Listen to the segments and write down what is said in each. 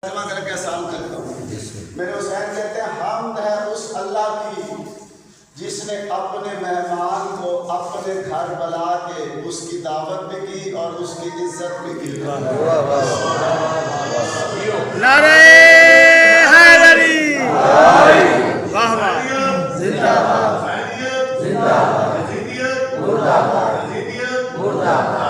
ترجمہ کر کے آسان کرتا ہوں۔ میرے حسین کہتے ہیں حمد ہے اس اللہ کی جس نے اپنے مہمان کو اپنے گھر بلا کے اس کی دعوت بھی کی اور اس کی عزت بھی کی۔ نعرہ حیدری واہ واہ زندہ باد زندہ باد مردہ باد مردہ باد۔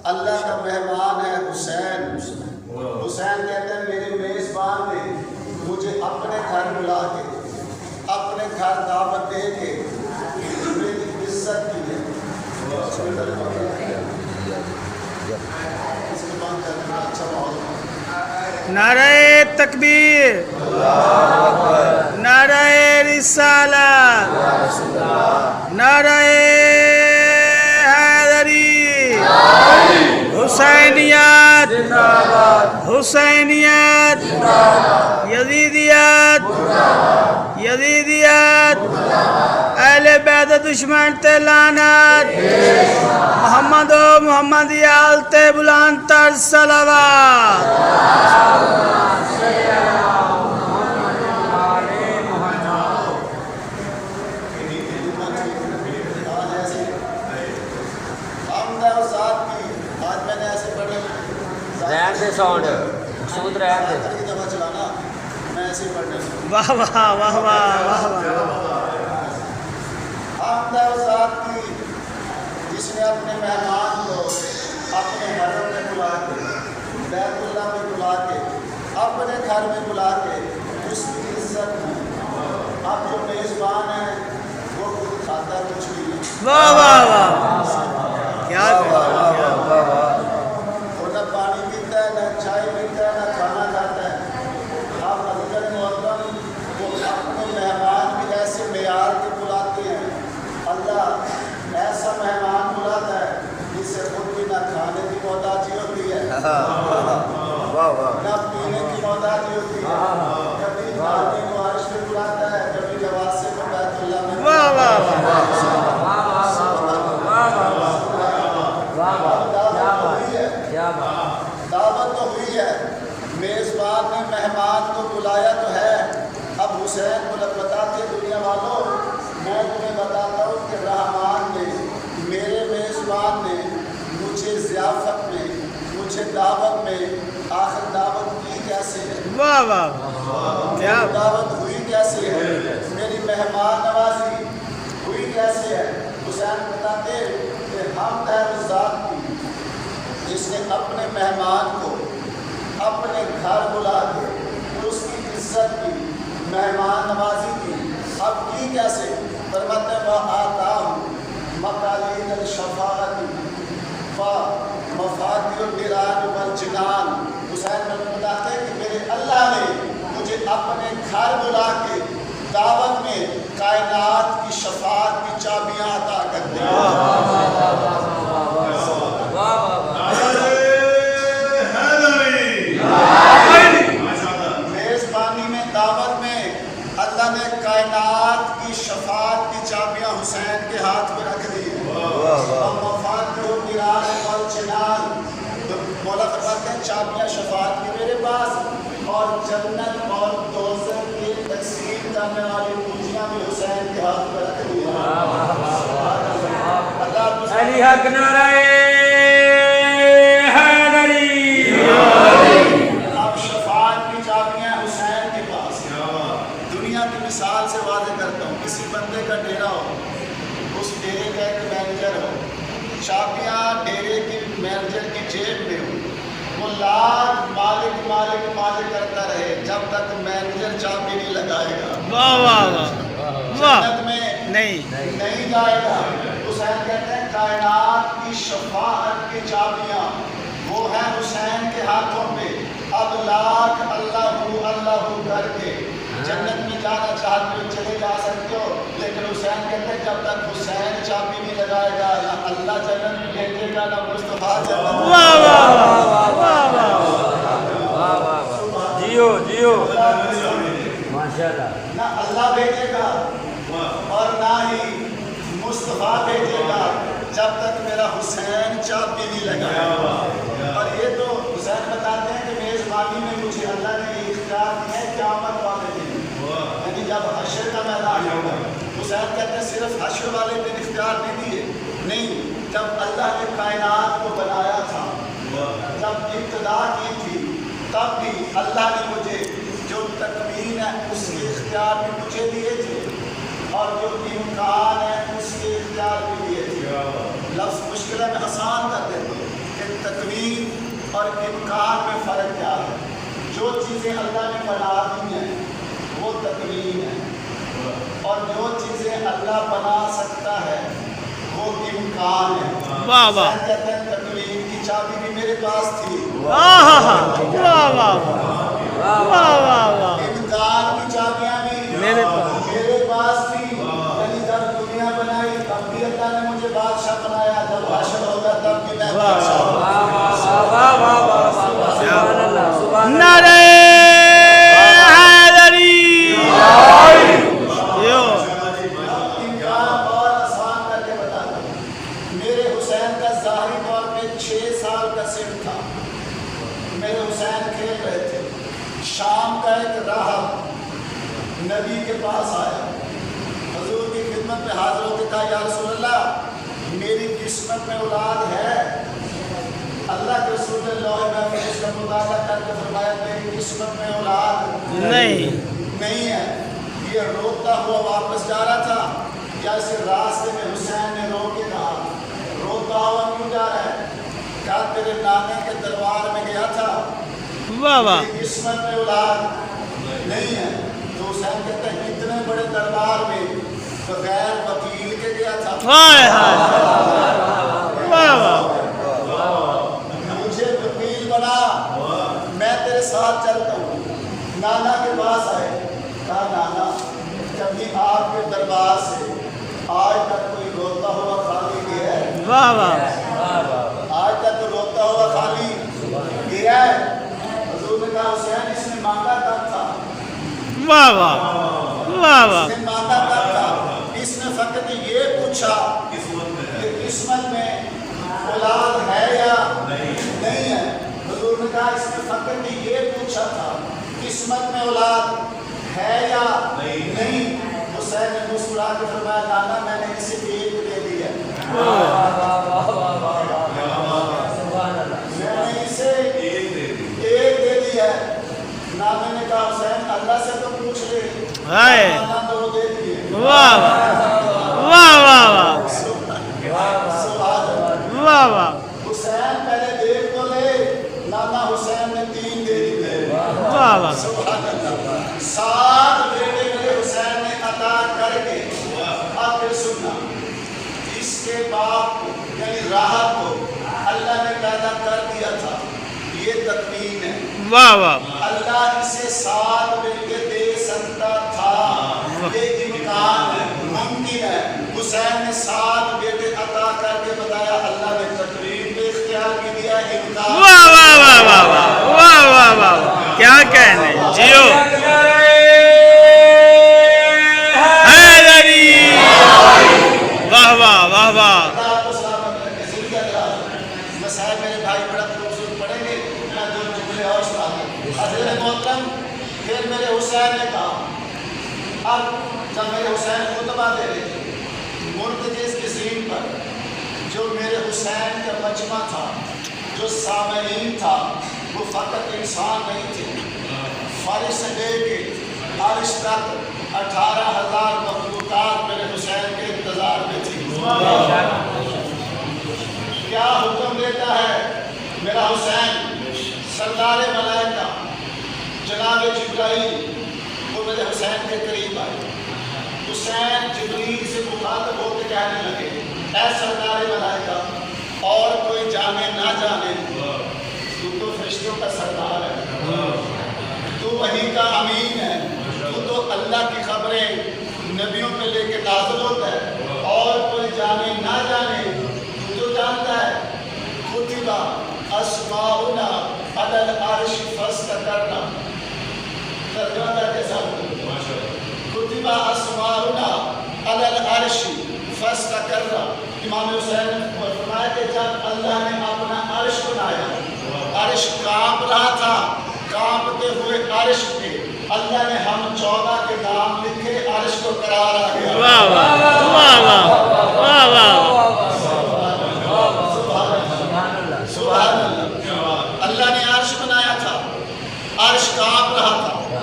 اللہ کا مہمان ہے حسین۔ حسین کہتے ہیں میرے میزبان نے مجھے اپنے گھر بلا کے اپنے گھر دعوت دے کے میری عزت کی ہے۔ نعرہ تکبیر، نعرہ رسالت، نعرہ حسینیت، حسینیت، یزیدیت، یزیدیت، اہل بیت دشمن تے لعنت، محمد و محمدی آل تے بلند تر صلوات۔ ساؤنڈ سود رہن دے واہ واہ واہ واہ واہ حمد ہے اس ذات کی جس نے اپنے مہمان کو اپنے حرم میں بلا کے بیت اللہ میں بلا کے اپنے گھر میں بلا کے اس کی عزت کی۔ اب جو میزبان ہے وہ خود کھاتا کچھ نہیں ہے۔ واہ واہ واہ کیا پانی پیتا ہے، نہ چائے پیتا ہے، نہ کھانا کھاتا ہے۔ آپ حضرت محترم وہ اپنے مہمان بھی ایسے معیار کے بلاتے ہیں۔ اللہ ایسا مہمان بلاتا ہے جس سے خود بھی نہ کھانے کی محتاجی ہوتی ہے نہ پینے کی محتاجی ہوتی ہے۔ کبھی آدمی کو عرش پہ بلاتا ہے، کبھی نواسے کو بیت اللہ میں بلاتا ہے۔ دعوت تو ہوئی ہے، میزبان نے مہمان کو بلایا تو ہے۔ اب حسین کو بتاتے دنیا والوں، میں تمہیں بتاتا ہوں کہ رحمان نے میرے میزبان نے مجھے ضیافت میں مجھے دعوت میں آخر دعوت کی کیسے ہے؟ واہ واہ کیا دعوت ہوئی کیسے ہے؟ میری مہمان نوازی ہوئی کیسے ہے؟ حسین بتاتے کہ حمد ہے اس ذات کی جس نے اپنے مہمان کو اپنے گھر بلا کے اس کی عزت کی، مہمان نوازی کی۔ اب کی کیسے؟ فرماتے ہیں وَآتَاهُ مَقَالِيدَ الشَّفَاعَةِ وَمَفَاتِحَ النِّيرَانِ وَالْجِنَانِ۔ حسین بتاتے ہیں کہ میرے اللہ نے مجھے اپنے گھر بلا کے دعوت میں کائنات کی شفاعت کی چابیاں عطا کر دی۔ میزبانی میں دعوت میں اللہ نے کائنات کی شفاعت کی چابیاں حسین کے ہاتھ میں رکھ دی۔ مفاتیح النیران والجنان، مولا فرماتے ہیں چابیاں شفاعت کی میرے پاس، اور جنت اور دوزخ کی تقسیم کرنے والی کنجیاں بھی حسین کے ہاتھ میں رکھ دی۔ علی حق نعرہ مثال سے واضح کرتا ہوں، کسی بندے کا ڈیرا ہو، اس ڈیرے کا ایک مینیجر ہو، چابیاں ڈیرے کی مینیجر کی جیب میں ہو، وہ لاکھ مالک مالک مالک کرتا رہے جب تک مینیجر چابی نہیں لگائے گا واہ واہ واہ جنت میں نہیں جائے گا۔ حسین کہتے ہیں کائنات کی شفاعت کی چابیاں وہ ہیں حسین کے ہاتھوں پہ۔ اب لاکھ اللہ اللہ کر کے جنت میں جانا چاہتے ہو چلے جا سکتے ہو، لیکن حسین کہتے ہیں جب تک حسین چابی نہیں لگائے گا نہ اللہ جنت میں بھیجے گا نہ مصطفیٰ جنت میں۔ جیو جیو ماشاءاللہ۔ نہ اللہ بھیجے گا اور نہ حسین چاپی نہیں لگایا. اور یہ تو حسین بتاتے ہیں کہ میزبانی میں مجھے اللہ نے یہ اختیار دیا ہے قیامت والے دن، یعنی جب حشر کا میدان ہوگا. حسین کہتے ہیں صرف حشر والے دن اختیار نہیں دیے، نہیں، جب اللہ نے کائنات کو بنایا تھا، جب ابتدا کی تھی، تب بھی اللہ نے مجھے جو تکوین ہے اس کے اختیار بھی مجھے دیے تھے، اور جو امکان ہے اس کے اختیار بھی دیے تھے. لفظ مشکل ہے، میں آسان کر دیتا ہوں کہ تکوین اور امکان میں فرق کیا ہے. جو چیزیں اللہ نے بنا دی ہیں وہ تکوین ہے، اور جو چیزیں اللہ بنا سکتا ہے وہ امکان ہے. واہ واہ. کہتے ہیں تکوین کی چابی بھی میرے پاس تھی، واہ واہ واہ واہ واہ. امکان کی چابیاں بھی میرے پاس. میرے پاس تھی. یعنی جب دنیا بنائی تب بھی اللہ نے مجھے بادشاہ بنایا، جب حشر ہوگا تب بھی میں بادشاہ ہوں. نعرہ حیدری. امکان اور آسان کر کے بتاتا ہوں. میرے حسین کا ظاہری طور پہ 6 سال کا سن تھا. میرے حسین کھیل رہے تھے. شام کا ایک راہب نبی کے پاس آیا، حضور کی خدمت میں حاضر ہو کے کہا یا رسول اللہ میری قسمت میں اولاد ہے. اللہ کے رسول نے لوح محفوظ اس کا مطالعہ کر کے فرمایا میری قسمت میں اولاد نہیں ہے. یہ روتا ہوا واپس جا رہا تھا یا اسے راستے میں حسین نے روک کے کہا روتا ہوا کیوں جا رہا ہے؟ کہا تیرے نانے کے دربار میں گیا تھا، واہ واہ. میری قسمت میں اولاد نہیں ہے. تو حسین کہتے ہیں اتنے بڑے دربار میں بغیر وکیل کے گیا تھا. ہائے ہائے. واہ واہ. مجھے وکیل بنا، میں تیرے ساتھ چلتا ہوں. نانا کے پاس آئے، کہا نانا کبھی آپ کے دربار سے آج تک کوئی روتا ہوا خالی گیا ہے؟ واہ واہ. آج تک تو روتا ہوا خالی گیا ہے. حضور نے کہا حسین اس نے مانگا کب تھا؟ واہ واہ. واہ واہ. اس نے مانگا کب تھا؟ اس نے فقط یہ پوچھا کہ قسمت میں اولاد ہے یا نہیں ہے. حضور نے کہا اس نے فقط یہ پوچھا تھا قسمت میں اولاد ہے یا نہیں. حسین نے مسکرا کے فرمایا نانا میں نے اسے ایک دے دیا، میں نے اسے ایک دے دیا. نانا نے کہا حسین اللہ سے تو پوچھ لے. ہائے. نانا 2 دے دیے. واہ واہ واہ واہ. واہ واہ. حسین پہلے دیکھ تو لے، نانا حسین نے 3 دے دیے. واہ واہ. 7 بیٹے میرے حسین نے عطا کر کے. اب پھر سننا، اس کے باپ کو یعنی راحت کو اللہ نے پیدا کر دیا تھا. یہ تکوین ہے. واہ واہ. اللہ اسے 7 بیٹے دے سکتا تھا، یہ امکان ہے، ممکن ہے. حسین نے 7 بیٹے عطا کر کے بتایا اللہ نے تکوین پہ اختیار بھی دیا، امکان. واہ واہ واہ واہ واہ. واہ واہ واہ. کیا کہنے جیو. حیدری. واہ واہ واہ واہ. مسائل میرے بھائی بڑا خوبصورت پڑھیں گے. میں 2 جملے اور سنا دوں. حضرت محترم پھر میرے حسین نے کہا، اب جب میرے حسین خطبہ دے رہے تھے مرتجز کی زین پر، جو میرے حسین کا مجمع تھا، جو سامعین تھا، وہ فقط انسان نہیں تھے. فرش سے لے کے عرش تک 18,000 مخلوقات میرے حسین کے انتظار میں تھی. کیا حکم دیتا ہے میرا حسین؟ سردار ملائکہ جناب جبرائیل وہ میرے حسین کے قریب آئے. حسین جبریل سے مخاطب ہو کے کہنے لگے اے سردار ملائکہ اور کوئی جانے نہ جانے تو فرشتوں کا سردار ہے، تو وحی کا امین ہے، تو اللہ کی خبریں نبیوں پہ لے کے نازل ہوتا ہے. اور کوئی جانے نہ جانے تو جانتا ہے. کتبہ اسماؤنا علی العرش فاستقرنا. ترجمہ کر کے ساتھ کتبہ اسماؤنا علی العرش فاستقرنا. امام حسین نے فرمایا ہے کہ جب اللہ نے اپنا عرش بنایا، عرش کانپ رہا تھا، کانپتے ہوئے عرش پہ اللہ نے ہم 14 کے نام لکھے، عرش کو قرار آ گیا۔ واہ واہ واہ واہ واہ واہ، سبحان اللہ۔ اللہ نے عرش بنایا تھا، عرش کانپ رہا تھا،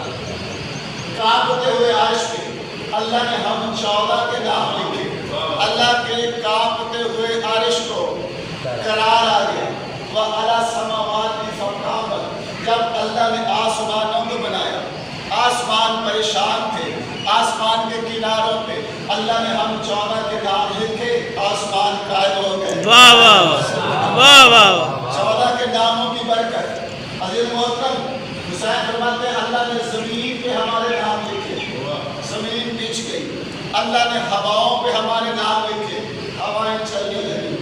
کانپتے ہوئے عرش پہ اللہ نے ہم 14 کے نام لکھے، اللہ کے کانپتے ہوئے عرش کو قرار آ گیا۔ وَعَلَى السَّمَاوَاتِ فَقَامَتْ، جب اللہ نے آسمانوں کو بنایا، آسمان پریشان تھے، آسمان کے کناروں پہ اللہ نے ہم 14 کے نام لکھے، آسمان قائم ہو گئے۔ واہ واہ واہ واہ، 14 کے ناموں کی برکت۔ عزیز محترم، حسین فرماتے ہیں اللہ نے زمین پہ ہمارے نام لکھے، زمین بچ گئی۔ اللہ نے ہواؤں پہ ہمارے نام لکھے، ہوائیں چلنے لگی۔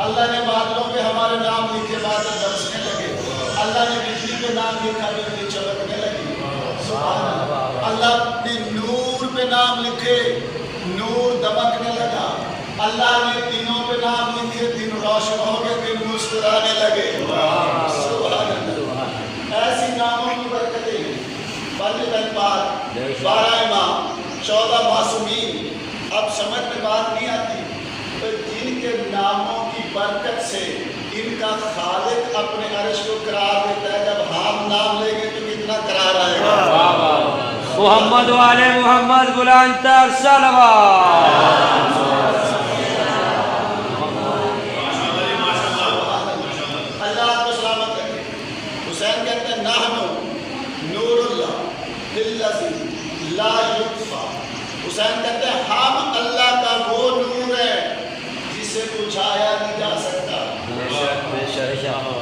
اللہ نے بادلوں پہ ہمارے نام لکھے، بادل برسنے لگے۔ اللہ نے بجلی پہ نام لکھا، بجلی چمکنے لگی۔ سبحان اللہ۔ اللہ نے نور پہ نام لکھے، نور دمکنے لگا۔ اللہ نے دنوں پہ نام لکھے، دن روشن ہو گئے، دن مسکرانے لگے۔ سبحان اللہ۔ ایسی ناموں کی برکتیں ہیں۔ پاک 12 امام، 14 معصومین۔ اب سمجھ میں بات نہیں آتی تو جن کے ناموں کی برکت سے ان کا خالق اپنے عرش کو قرار دیتا ہے، جب ہم نام لیں گے تو کتنا قرار آئے گا۔ محمد والے محمد بلند تر صلوات۔ اللہ کو سلامت رکھے۔ حسین کہتے ہیں نحنو نور اللہ للذی لا یطفیٰ۔ حسین کہتے ہیں ہم اللہ کا وہ نور ہے جسے بجھایا نہیں جا سکتا۔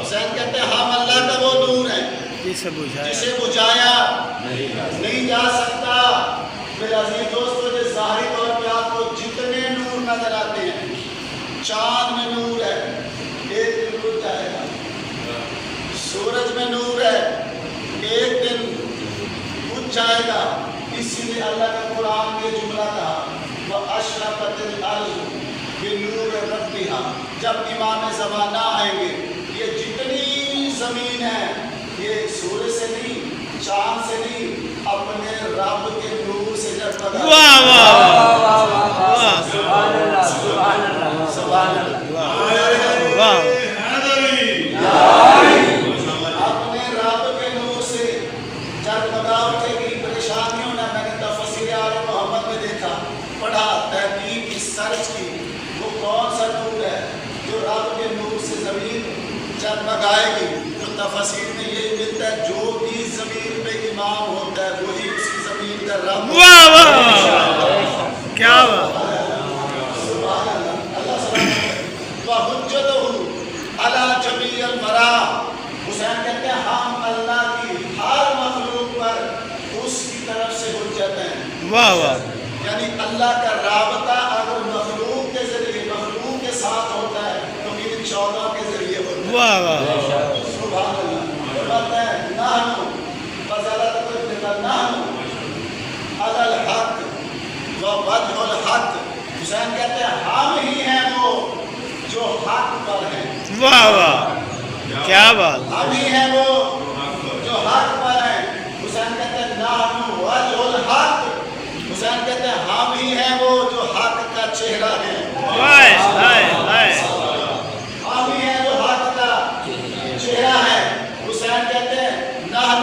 حسین کہتے ہیں ہم اللہ کا وہ نور ہے جسے بجھایا نہیں جا سکتا۔ میرے عزیز دوستو، جو ظاہری طور پہ آپ کو جتنے نور نظر آتے ہیں، چاند میں نور ہے، ایک دن بجھ جائے گا۔ سورج میں نور ہے، ایک دن بجھ جائے گا۔ اسی لیے اللہ نے قرآن میں جملہ کہا وَأَشْرَقَتِ الْأَرْضُ بِنُورِ رَبِّهَا۔ جب امام زمانہ آئیں گے، یہ جتنی زمین ہے یہ سورج سے نہیں، چاند سے نہیں، اپنے رب کے نور سے جگمگا۔ واہ واہ واہ، سبحان اللہ، سبحان اللہ، سبحان اللہ، واہ، اپنے رب کے نور سے جگمگا اٹھے گی، پریشانیوں نے۔ میں نے تفسیر آل محمد میں دیکھا، پڑھا، تحقیق کی، سرچ کی، وہ کون سا نور ہے جو رب کے نور سے زمین جگمگائے گی؟ تو تفسیر میں یہی ملتا ہے جو بھی زمین پہ امام ہوتا ہے وہی اسی زمین کا رب ہوتا ہے۔ واہ واہ، کیا بات، سبحان اللہ۔ اللہ سلامت ہے۔ وَحُجَّتُهُ عَلَى جَمِيعِ الْوَرَىٰ۔ حسین کہتے ہیں ہم اللہ کی ہر مخلوق پر اس کی طرف سے حجت ہیں۔ واہ واہ، یعنی اللہ کا رابطہ اگر مخلوق کے ذریعے، مخلوق کے ساتھ ہوتا ہے تو ان 14 کے ذریعے ہوتا ہے۔ واہ واہ، سبحان اللہ۔ فرماتا ہے نحن فضلت قلت نحن علی الحق ووجہ الحق۔ حسین کہتے ہیں ہم ہی ہیں وہ جو حق پر ہیں۔ واہ واہ، کیا بات، ہم ہی ہیں وہ جو حق پر ہیں۔ حسین کہتے ہیں نحن وجہ الحق۔ حسین کہتے ہیں ہم ہی ہیں وہ جو حق کا چہرہ ہے۔ ہائے ہائے ہائے، ہم ہی ہیں جو حق کا چہرہ ہے۔ حسین کہتے ہیں نحن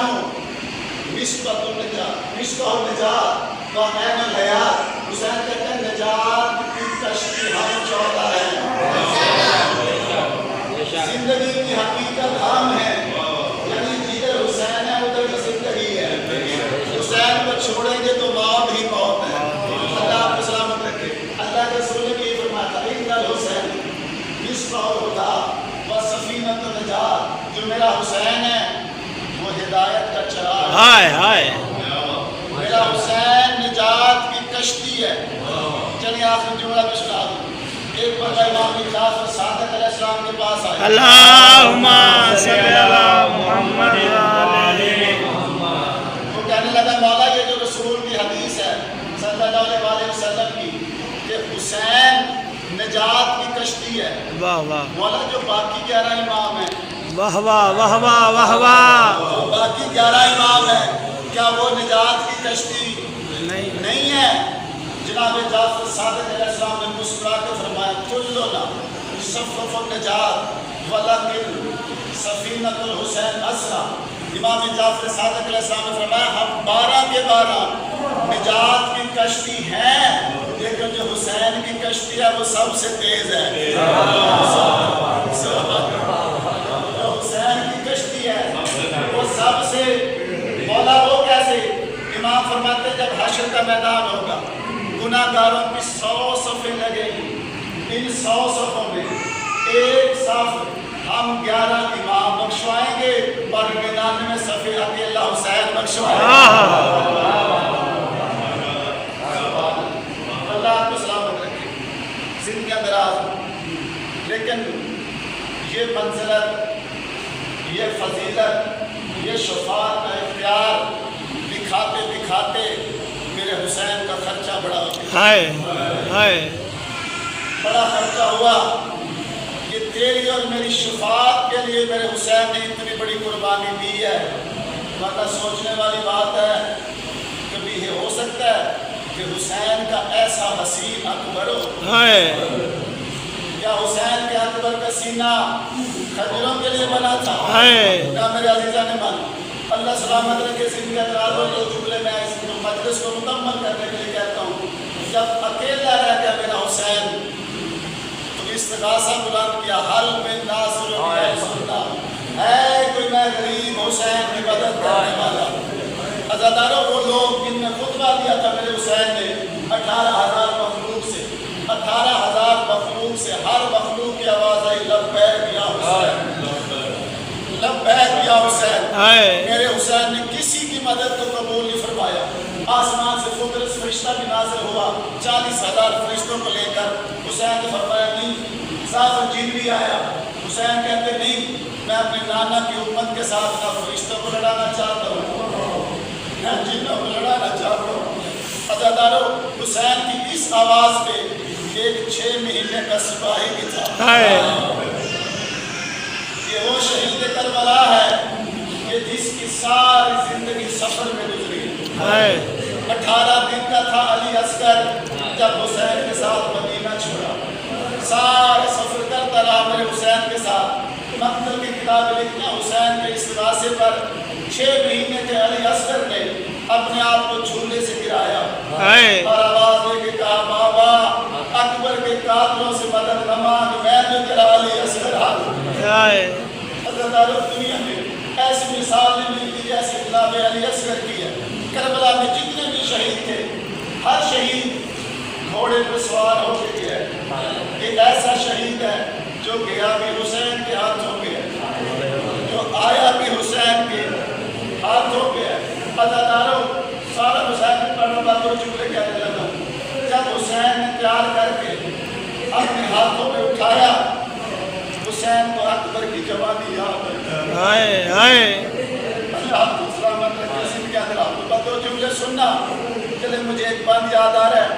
مصباح النجات و عین الحیات۔ حسین کہتے ہیں نجات کی کشتی ہم 14 ہیں، زندگی کی حقیقت ہم ہیں۔ یعنی جدھر حسین ہے ادھر کی زندگی ہے۔ حسین کو چھوڑیں گے تو موت ہی موت ہے۔ اللہ آپ کو سلامت رکھے۔ اللہ کے رسول نے یہ فرمایا تھا ان الحسین مصباح الہدی و سفینۃ النجات۔ جو میرا حسین ہے وہ ہدایت کا چراغ ہے، ہائے ہائے، میرا حسین نجات کی کشتی ہے۔ چلیے آخری جملہ بھی سنا دوں۔ ایک بندہ امام اخلاص اور صادق علیہ السلام کے پاس آیا۔ اللہم صلی علی محمد وعلی محمد۔ وہ کہنے لگا مولا یہ جو رسول کی حدیث ہے صلی اللہ علیہ وسلم کی کہ حسین نجات کی کشتی ہے. واہ واہ مولا جو باقی 11 امام ہیں, واہ واہ واہ واہ واہ واہ. باقی 11 امام ہیں, کیا وہ نجات کی کشتی نہیں ہے؟ جناب جعفر صادق علیہ السلام نے مسکرا کے فرمایا کلنا صفف النجات ولکن سفینۃ الحسین اسرا. امام جعفر صادق علیہ السلام نے فرمایا ہم 12 کے 12 نجات کی کشتی ہیں, لیکن جو حسین کی کشتی ہے وہ سب سے تیز ہے. جو حسین کی کشتی ہے وہ سب سے. مولا وہ کیسے؟ امام فرماتے ہیں جب حشر کا میدان ہوگا, گناہگاروں کی 100 صفیں لگیں گی, ان 100 صفوں میں ایک صف ہم 11 امام بخشوائیں گے اور 99 صفیں اکیلا حسین بخشوائیں گے. اللہ آپ کو سلامت رکھے, زندگیاں دراز. لیکن یہ منزلت, یہ فضیلت, یہ شفاعت کا اختیار دکھاتے دکھاتے میرے حسین کا خرچہ بڑا ہو گیا. بڑا خرچہ ہوا. یہ تیری اور میری شفاعت کے لیے میرے حسین نے اتنی بڑی قربانی دی ہے. ورنہ سوچنے والی بات ہے, کبھی یہ ہو سکتا ہے کہ حسین کا ایسا حسین اکبر ہو, یا حسین کے اکبر کا سینہ خنجروں کے لیے بنا تھا؟ کیا میرے عزیزہ نے مانا؟ اللہ سلامت رکھے, زندگی اطراف ہو. جو جملے میں اس مجلس کو مکمل کرنے کے لیے کہتا ہوں, جب اکیلا رہ گیا میرا حسین تو استغاثہ بلند کیا, حل من ناصر سننا ہے کوئی میں غریب حسین کی مدد کرنے والا. عزاداروں وہ لوگ جن نے خطبہ دیا تھا میرے حسین نے 18,000 مخلوق سے, 18,000 مخلوق سے ہر مخلوق کی آواز آئی لبیک یا حسین, لبیک یا حسین. میرے حسین نے کسی کی مدد کو قبول نہیں فرمایا. آسمان سے قدرت فرشتہ بھی نازل ہوا 40,000 فرشتوں کو لے کر. حسین نے فرمایا نہیں. سافر جن بھی آیا. حسین کہتے نہیں, میں اپنے نانا کی امت کے ساتھ نہ فرشتوں کو لڑانا چاہتا ہوں میں جنوں کو لڑانا چاہتا ہوں. عزاداروں حسین کی اس آواز پہ ایک 6 مہینے کا سپاہی بھی تھا. یہ وہ شہید کربلا ہے کہ جس کی ساری زندگی سفر میں گزری. 18 دن کا تھا علی اصغر جب حسین کے ساتھ مدینہ چھوڑا. سارا سفر کرتا رہا میرے حسین کے ساتھ. مقتل کی کتاب لکھنا حسین کے استغاثے پر 6 مہینے کے علی اصغر نے اپنے آپ کو جھولے سے گرایا اور آواز دے کے کہا بابا اکبر کے قاتلوں سے مدد نہ مانگ, میں جو تیرا علی اصغر ہوں. دنیا میں ایسی مثال نہیں ملتی جیسے جناب علی اصغر کی ہے. کربلا میں جتنے بھی شہید تھے ہر شہید گھوڑے پر سوار ہو کے گیا. ایک ایسا شہید ہے جو گیا بھی حسین کے ہاتھوں پہ ہے, جو آیا بھی حسین کے ہاتھوں پہ ہے. عزاداروں سارا حسین پر میں 2 جملے کہنے لگا. جب حسین نے تیار کر کے اپنے ہاتھوں پہ اٹھایا, حسین کو اکبر کی جوانی یاد آئی. اللہ کو سلامت رکھے, زندگی اطراف کو 2 جملے سننا. چلے مجھے ایک بند یاد آ رہا ہے,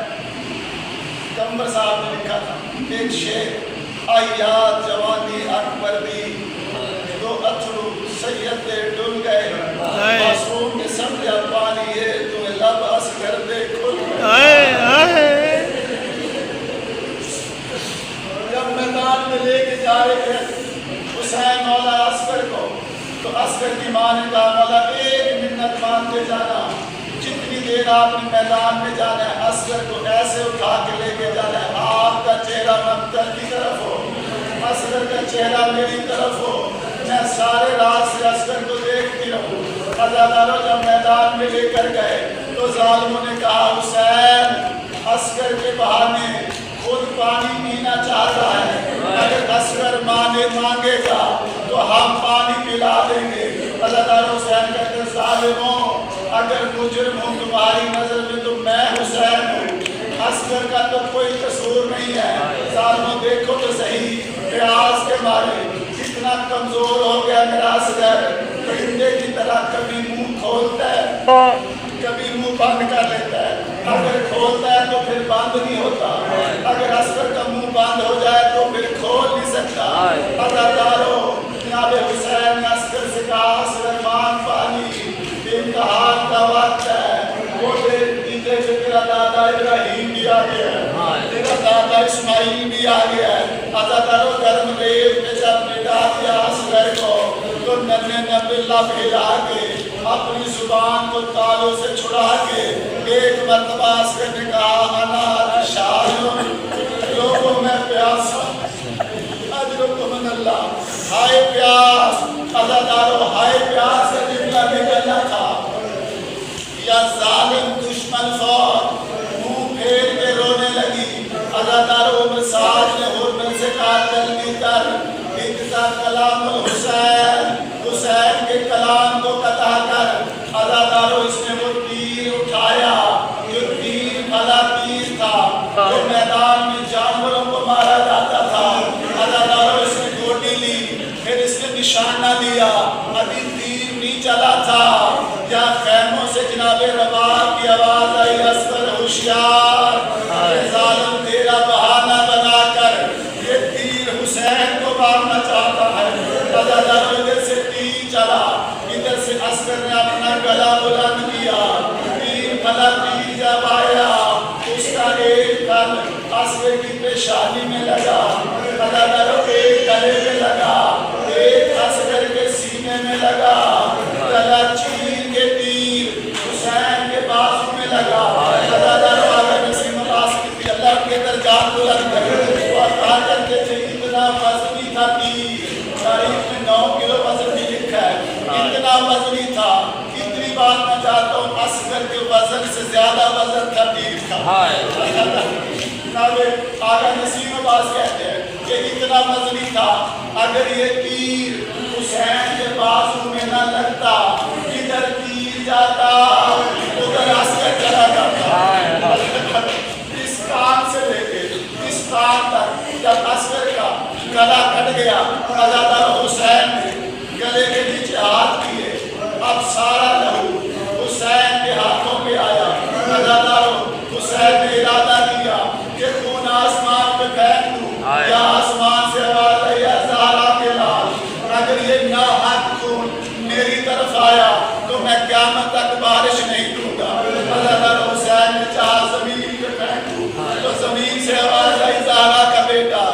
کمبر صاحب نے لکھا تھا ایک شعر, آئی یاد جوانی اکبر دی, 2 اتھرو سید دے ڈل گئے, معصوم نے سمجھا پانی ہے تمہیں لب اصغر دے کھل گئے. جب میدان میں لے کے جا رہے تھے حسین مولا اصغر کو, تو اصغر کی ماں نے کہا مولا ایک منت مانتے جانا, جتنی دیر آپ نے میدان میں جانا ہے اصغر کو ایسے اٹھا کے لے کے جانا ہے, آپ کا چہرہ مقتل کی طرف ہو, اصغر کا چہرہ میری طرف ہو, میں سارے رات سے اصغر کو دیکھتی رہوں. عزاداروں جب میدان میں لے کر گئے تو ظالموں نے کہا حسین اصغر کے بہانے خود پانی پینا چاہتا ہے, اگر اصغر مانگے گا تو ہم پانی پلا دیں گے. عزاداروں حسین کہتے ہیں ظالموں اگر مجرم ہوں تمہاری نظر میں تو میں حسین ہوں, اصغر کا تو کوئی قصور نہیں ہے. ظالموں دیکھو تو صحیح, پیاس کے مارے کتنا کمزور ہو گیا میرا اصغر. پرندے کی طرح کبھی منہ کھولتا ہے کبھی منہ بند کر لیتا ہے. اگر کھولتا ہے تو پھر بند نہیں ہوتا, اگر اصغر کا منہ بند اسماعیل بھی آ گیا ہے عزادارو گرم ریب میں جب ندا دیا اصغر کو تو ننے نبیلہ بھیلا کے اپنی زبان کو تالوں سے چھڑا کے ایک مرتبہ اصغر نے کہا انا شاہدوں لوگوں میں پیاسا اجرکم من اللہ ہائے پیاس عزادارو ہائے پیاس کا جملہ نکلنا تھا یا ظالم دشمن فوج منہ پھیر کے رونے لگی عزادارو عمر سعد نے حرمت سے کہا جلدی کر انتظار کلام الحسین حسین کے کلام کو قطع کر عزادارو اس نے وہ تیر اٹھایا جو تیر بھلا تیر تھا جو میدان میں جانوروں کو مارا جاتا تھا عزادارو اس نے گوٹی لی پھر اس نے نشانہ دیا ابھی تیر نہیں چلا تھا یا خیموں سے جناب رباب کی آواز آئی اصغر ہوشیار یہ ظالم تیرا بہانہ بنا کر یہ تیر حسین کو مارنا چاہتا ہے عزادارو ادھر سے تیر چلا ادھر سے اصغر نے اپنا گلا بلند کیا تیر بھلا تیر جب آیا اس کا ایک گل اصغر کی پیشانی میں لگا عزادارو ایک گلے میں لگا ایک اصغر کے سینے میں لگا گلا چیر کے تیر حسین کے بازو میں لگا عزادارو آگر نسیم عباس کی اللہ کے درجات بلند کرے اور کہا کرتے تھے اتنا وزنی تھا تیر تاریخ میں 9 کلو وزن بھی لکھا ہے اتنا وزنی تھا اتنی بات میں چاہتا ہوں اصغر کے وزن سے زیادہ وزن تھا تیر کا جناب آقا نسیم عباس کہتے ہیں کہ اتنا وزنی تھا اگر یہ تیر حسین کے بازو میں نہ لگتا ادھر تیر جاتا ادھر اصغر چلا جاتا اس کان سے لے کے اس کان تک جب اصغر کا گلا کٹ گیا عزادارو حسین نے گلے کے نیچے ہاتھ کیے اب سارا لہو حسین کے ہاتھوں پہ آیا عزادارو حسین نے ارادہ کیا کہ خون آسمان پہ پھینک دوں یا آسمان سے آواز آئی زہرا کے لال اگر یہ ناحق خون میری طرف آیا تو میں قیامت تک بارش نہیں دوں گا عزادارو حسین نے چاہا زمین پہ پھینک دوں تو زمین سے آواز آئی زہرا کا بیٹا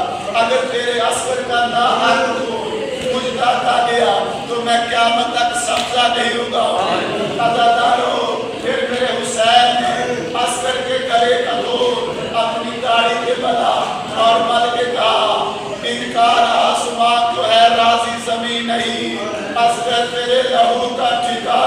اگر تیرے اصغر کا ناحق خون مجھ تک آ گیا تو میں قیامت تک سبزہ نہیں ہوگا عزادارو پھر میرے حسین نے اصغر کے گلے کا دور اپنی داڑھی کے بلا اور مل کے کہا انکار آسمان تو ہے راضی زمین نہیں اصغر تیرے لہو کا ٹھکا